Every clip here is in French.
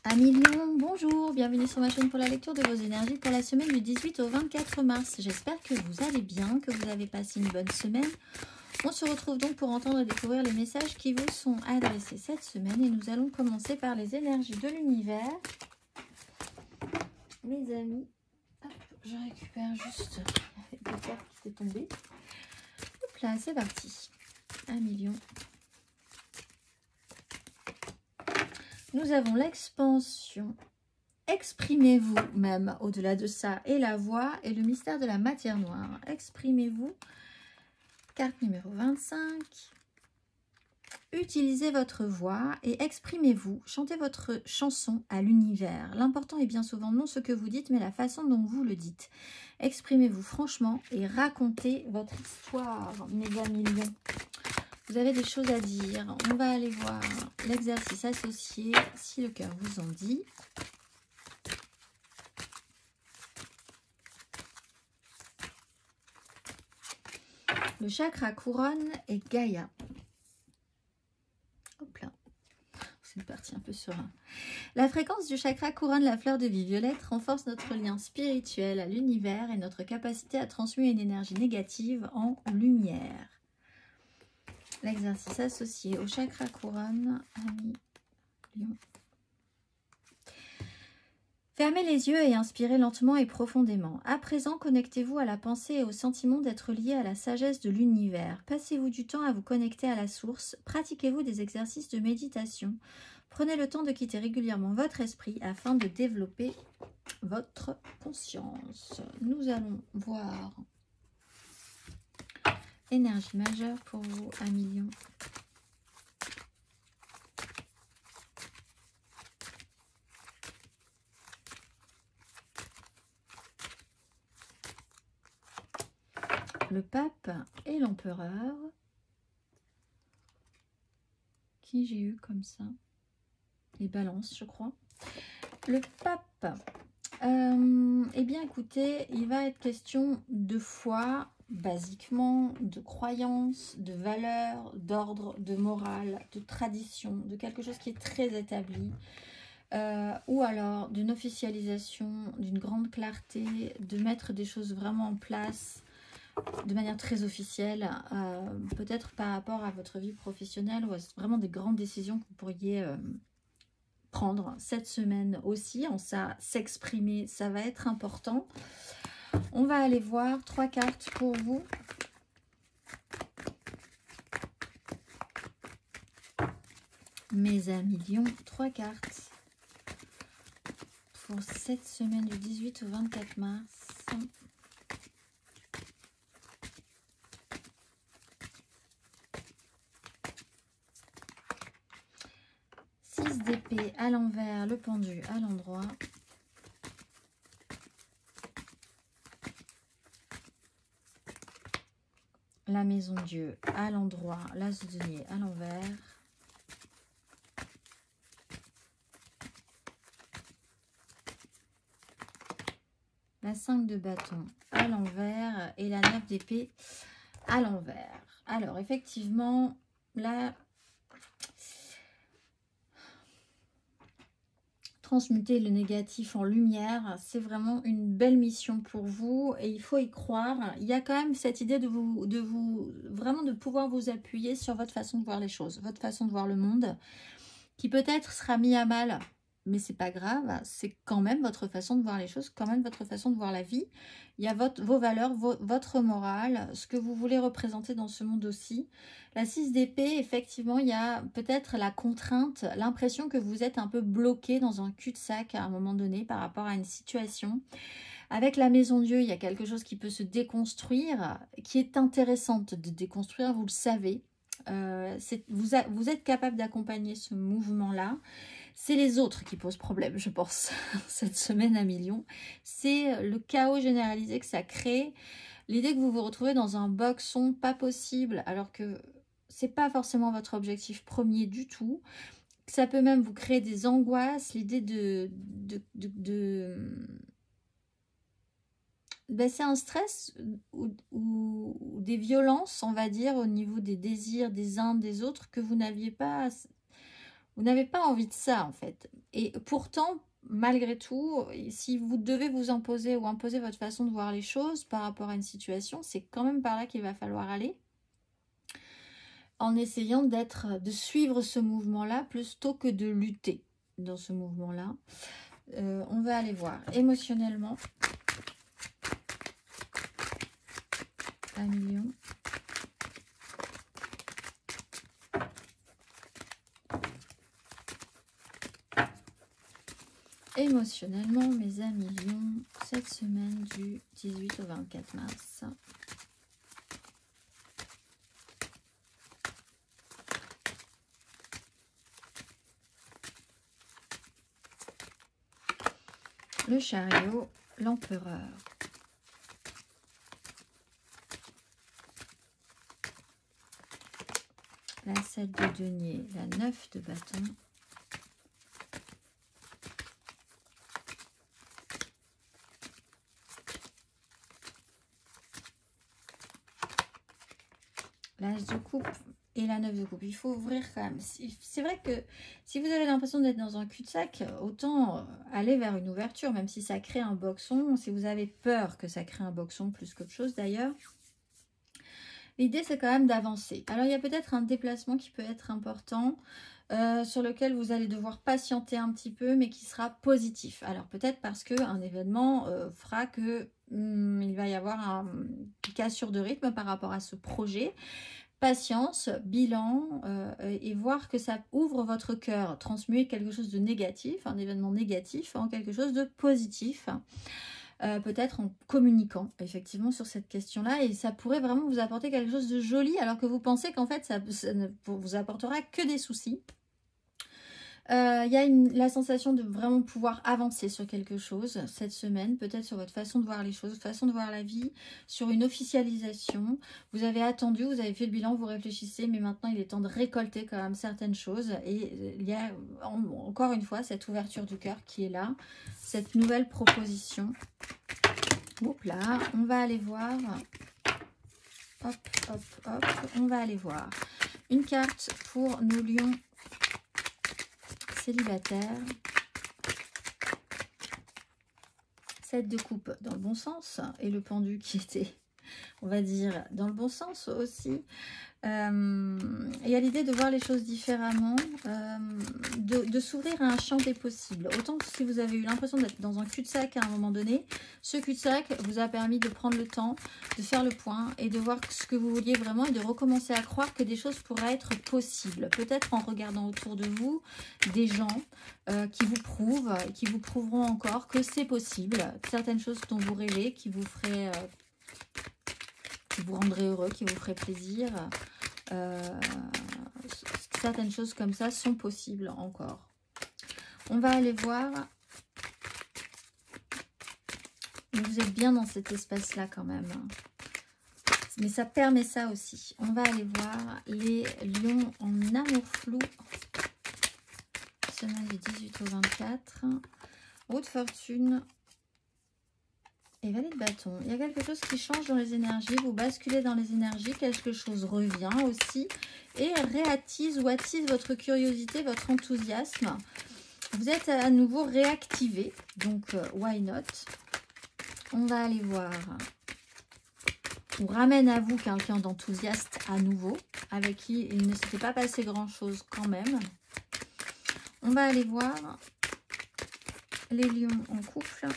Amis Lion, bonjour, bienvenue sur ma chaîne pour la lecture de vos énergies pour la semaine du 18 au 24 mars. J'espère que vous allez bien, que vous avez passé une bonne semaine. On se retrouve donc pour entendre et découvrir les messages qui vous sont adressés cette semaine. Et nous allons commencer par les énergies de l'univers. Mes amis, hop, je récupère juste les cartes qui étaient tombées. Hop là, c'est parti. Amis Lion. Nous avons l'expansion. Exprimez-vous même au-delà de ça. Et la voix et le mystère de la matière noire. Exprimez-vous. Carte numéro 25. Utilisez votre voix et exprimez-vous. Chantez votre chanson à l'univers. L'important est bien souvent non ce que vous dites, mais la façon dont vous le dites. Exprimez-vous franchement et racontez votre histoire, mes amis lions. Vous avez des choses à dire. On va aller voir l'exercice associé, si le cœur vous en dit. Le chakra couronne est Gaïa. Hop là. C'est parti un peu sur un. La fréquence du chakra couronne la fleur de vie violette, renforce notre lien spirituel à l'univers et notre capacité à transmuter une énergie négative en lumière. L'exercice associé au chakra couronne, amis Lion. Fermez les yeux et inspirez lentement et profondément. À présent, connectez-vous à la pensée et au sentiment d'être lié à la sagesse de l'univers. Passez-vous du temps à vous connecter à la source. Pratiquez-vous des exercices de méditation. Prenez le temps de quitter régulièrement votre esprit afin de développer votre conscience. Nous allons voir énergie majeure pour vous, amis Lion. Le pape et l'empereur. Qui j'ai eu comme ça? Les balances, je crois. Le pape. Eh bien, écoutez, il va être question de foi, basiquement, de croyance, de valeur, d'ordre, de morale, de tradition, de quelque chose qui est très établi. Ou alors d'une officialisation, d'une grande clarté, de mettre des choses vraiment en place de manière très officielle, peut-être par rapport à votre vie professionnelle ou à vraiment des grandes décisions que vous pourriez prendre cette semaine aussi. En ça, s'exprimer, ça va être important. On va aller voir 3 cartes pour vous. Mes amis Lion, 3 cartes pour cette semaine du 18 au 24 mars. 6 d'épée à l'envers, le pendu à l'endroit. La maison Dieu à l'endroit, l'as de denier à l'envers. La 5 de bâton à l'envers et la 9 d'épée à l'envers. Alors, effectivement, là, transmuter le négatif en lumière, c'est vraiment une belle mission pour vous et il faut y croire. Il y a quand même cette idée de vraiment de pouvoir vous appuyer sur votre façon de voir les choses, votre façon de voir le monde, qui peut-être sera mis à mal, mais c'est pas grave, c'est quand même votre façon de voir les choses, quand même votre façon de voir la vie. Il y a vos valeurs, votre morale, ce que vous voulez représenter dans ce monde aussi. La 6 d'épée, effectivement, il y a peut-être la contrainte, l'impression que vous êtes un peu bloqué dans un cul-de-sac à un moment donné par rapport à une situation. Avec la maison Dieu, il y a quelque chose qui peut se déconstruire, qui est intéressante de déconstruire, vous le savez. Vous êtes capable d'accompagner ce mouvement-là. C'est les autres qui posent problème, je pense, cette semaine à millions. C'est le chaos généralisé que ça crée. L'idée que vous vous retrouvez dans un boxon pas possible, alors que c'est pas forcément votre objectif premier du tout. Ça peut même vous créer des angoisses. L'idée ben, c'est un stress ou des violences, on va dire, au niveau des désirs des uns des autres que vous n'aviez pas... Vous n'avez pas envie de ça, en fait. Et pourtant, malgré tout, si vous devez vous imposer ou imposer votre façon de voir les choses par rapport à une situation, c'est quand même par là qu'il va falloir aller, en essayant de suivre ce mouvement-là plutôt que de lutter dans ce mouvement-là. On va aller voir émotionnellement. 1 million. Émotionnellement, mes amis lions, cette semaine du 18 au 24 mars. Le chariot, l'empereur. La 7 de denier, la 9 de bâton. L'as de coupe et la 9 de coupe. Il faut ouvrir quand même. C'est vrai que si vous avez l'impression d'être dans un cul-de-sac, autant aller vers une ouverture, même si ça crée un boxon. Si vous avez peur que ça crée un boxon plus qu'autre chose d'ailleurs, l'idée c'est quand même d'avancer. Alors il y a peut-être un déplacement qui peut être important, sur lequel vous allez devoir patienter un petit peu, mais qui sera positif. Alors peut-être parce qu'un événement fera que il va y avoir une cassure de rythme par rapport à ce projet. Patience, bilan, et voir que ça ouvre votre cœur, transmuer quelque chose de négatif, un événement négatif, en quelque chose de positif. Peut-être en communiquant effectivement sur cette question-là, et ça pourrait vraiment vous apporter quelque chose de joli, alors que vous pensez qu'en fait ça ne vous apportera que des soucis. Il y a la sensation de vraiment pouvoir avancer sur quelque chose cette semaine, peut-être sur votre façon de voir les choses, façon de voir la vie, sur une officialisation. Vous avez attendu, vous avez fait le bilan, vous réfléchissez, mais maintenant il est temps de récolter quand même certaines choses. Et il y a encore une fois cette ouverture du cœur qui est là, cette nouvelle proposition. Hop là, on va aller voir. Hop, hop, hop, on va aller voir une carte pour nos lions célibataire. 7 de coupe dans le bon sens et le pendu qui était, on va dire, dans le bon sens aussi. Il y a l'idée de voir les choses différemment, de s'ouvrir à un champ des possibles. Autant que si vous avez eu l'impression d'être dans un cul-de-sac à un moment donné, ce cul-de-sac vous a permis de prendre le temps, de faire le point et de voir ce que vous vouliez vraiment et de recommencer à croire que des choses pourraient être possibles. Peut-être en regardant autour de vous des gens qui vous prouvent, qui vous prouveront encore que c'est possible. Certaines choses dont vous rêvez, qui vous feraient... qui vous rendraient heureux, qui vous feraient plaisir. Certaines choses comme ça sont possibles encore. On va aller voir. Vous êtes bien dans cet espace-là quand même. Mais ça permet ça aussi. On va aller voir les lions en amour flou. Semaine du 18 au 24. Roue de fortune. Et valet de bâton, il y a quelque chose qui change dans les énergies, vous basculez dans les énergies, quelque chose revient aussi et réattise ou attise votre curiosité, votre enthousiasme. Vous êtes à nouveau réactivé, donc why not? On va aller voir. On ramène à vous quelqu'un d'enthousiaste à nouveau, avec qui il ne s'était pas passé grand chose quand même. On va aller voir les lions en couple.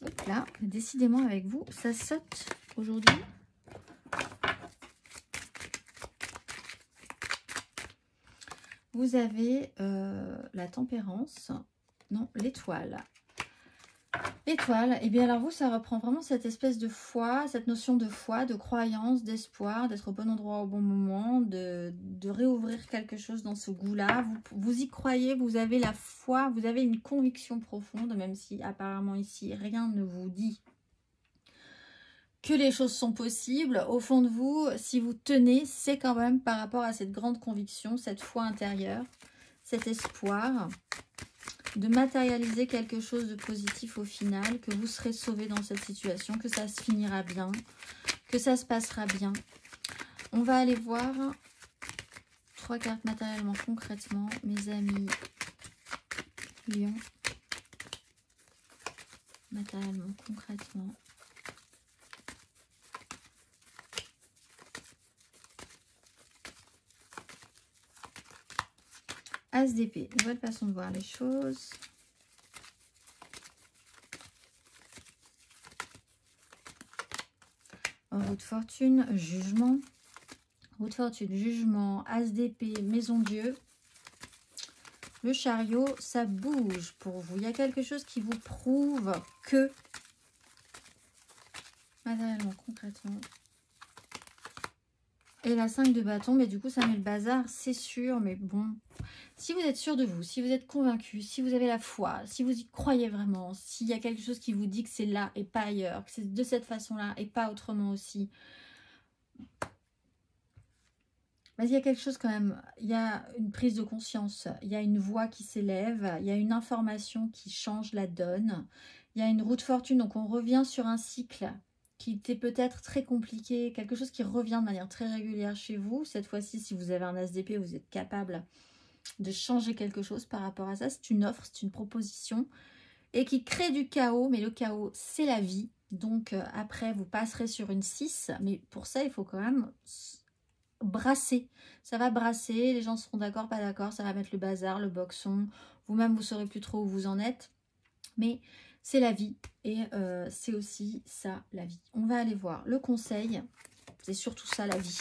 Hop là, décidément avec vous, ça saute aujourd'hui. Vous avez la tempérance, non, l'étoile. L'étoile, et bien alors vous, ça reprend vraiment cette espèce de foi, cette notion de foi, de croyance, d'espoir, d'être au bon endroit au bon moment, de réouvrir quelque chose dans ce goût-là. Vous y croyez, vous avez la foi, vous avez une conviction profonde, même si apparemment ici, rien ne vous dit que les choses sont possibles. Au fond de vous, si vous tenez, c'est quand même par rapport à cette grande conviction, cette foi intérieure, cet espoir de matérialiser quelque chose de positif au final, que vous serez sauvé dans cette situation, que ça se finira bien, que ça se passera bien. On va aller voir 3 3 cartes matériellement, concrètement, mes amis Lion. Matériellement, concrètement. As d'épée, nouvelle façon de voir les choses. Roue de fortune, jugement. Roue de fortune, jugement, as d'épée, maison Dieu. Le chariot, ça bouge pour vous. Il y a quelque chose qui vous prouve que, matériellement, concrètement. Et la 5 de bâton, mais du coup, ça met le bazar, c'est sûr. Mais bon, si vous êtes sûr de vous, si vous êtes convaincu, si vous avez la foi, si vous y croyez vraiment, s'il y a quelque chose qui vous dit que c'est là et pas ailleurs, que c'est de cette façon-là et pas autrement aussi, mais il y a quelque chose quand même, il y a une prise de conscience, il y a une voix qui s'élève, il y a une information qui change la donne, il y a une roue de fortune, donc on revient sur un cycle qui était peut-être très compliqué, quelque chose qui revient de manière très régulière chez vous. Cette fois-ci, si vous avez un as d'épée, vous êtes capable de changer quelque chose par rapport à ça. C'est une offre, c'est une proposition et qui crée du chaos, mais le chaos, c'est la vie. Donc après, vous passerez sur une 6, mais pour ça, il faut quand même brasser. Ça va brasser, les gens seront d'accord, pas d'accord, ça va mettre le bazar, le boxon. Vous-même, vous saurez plus trop où vous en êtes. Mais c'est la vie et c'est aussi ça, la vie. On va aller voir le conseil. C'est surtout ça, la vie.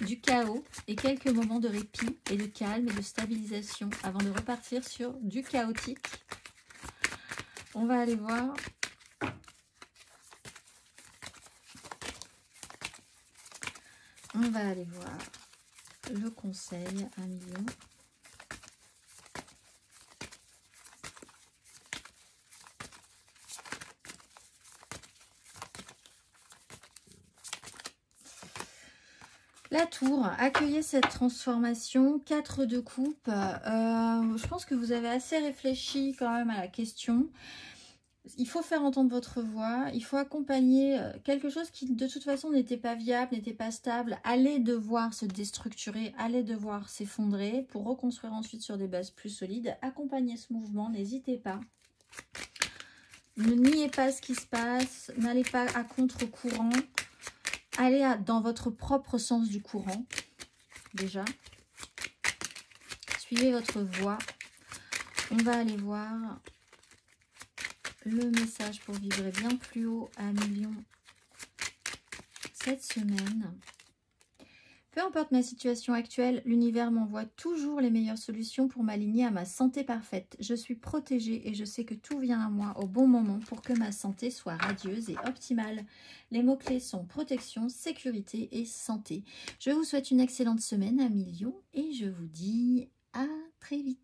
Du chaos et quelques moments de répit et de calme et de stabilisation avant de repartir sur du chaotique. On va aller voir. On va aller voir le conseil, 1 million. La tour, accueillez cette transformation, 4 de coupe. Je pense que vous avez assez réfléchi quand même à la question. Il faut faire entendre votre voix, il faut accompagner quelque chose qui de toute façon n'était pas viable, n'était pas stable, allait devoir se déstructurer, allait devoir s'effondrer pour reconstruire ensuite sur des bases plus solides. Accompagnez ce mouvement, n'hésitez pas. Ne niez pas ce qui se passe, n'allez pas à contre-courant. Allez dans votre propre sens du courant, déjà. Suivez votre voix. On va aller voir le message pour vibrer bien plus haut à 1 million cette semaine. Peu importe ma situation actuelle, l'univers m'envoie toujours les meilleures solutions pour m'aligner à ma santé parfaite. Je suis protégée et je sais que tout vient à moi au bon moment pour que ma santé soit radieuse et optimale. Les mots-clés sont protection, sécurité et santé. Je vous souhaite une excellente semaine à 1 million et je vous dis à très vite.